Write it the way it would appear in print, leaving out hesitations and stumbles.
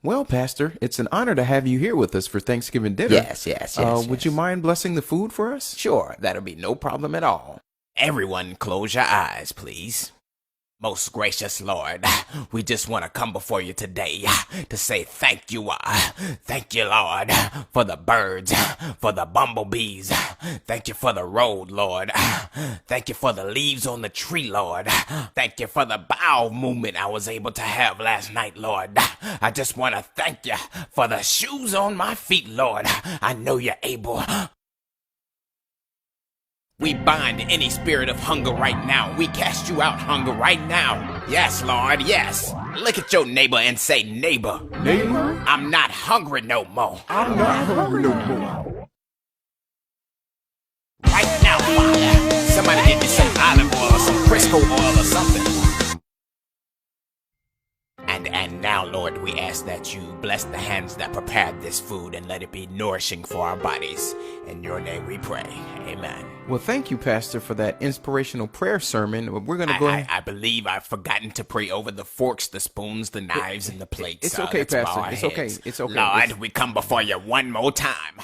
Well, Pastor, it's an honor to have you here with us for Thanksgiving dinner. Yes. Would you mind blessing the food for us? Sure, that'll be no problem at all. Everyone close your eyes, please. Most gracious Lord, we just want to come before you today to say thank you. Thank you, Lord, for the birds, for the bumblebees. Thank you for the road, Lord. Thank you for the leaves on the tree, Lord. Thank you for the bowel movement I was able to have last night, Lord. I just want to thank you for the shoes on my feet, Lord. I know you're able. We bind any spirit of hunger right now. We cast you out, hunger, right now. Yes, Lord, yes. Look at your neighbor and say, neighbor. Neighbor? I'm not hungry no more. I'm not hungry no more. Right now, Father. Somebody get me some olive oil or some Crisco oil or something. And now, Lord, we ask that you bless the hands that prepared this food and let it be nourishing for our bodies. In your name we pray. Amen. Well, thank you, Pastor, for that inspirational prayer sermon. We're going to go ahead. I believe I've forgotten to pray over the forks, the spoons, the knives, and the plates. It's okay, Pastor. It's okay. It's okay. Lord, we come before you one more time.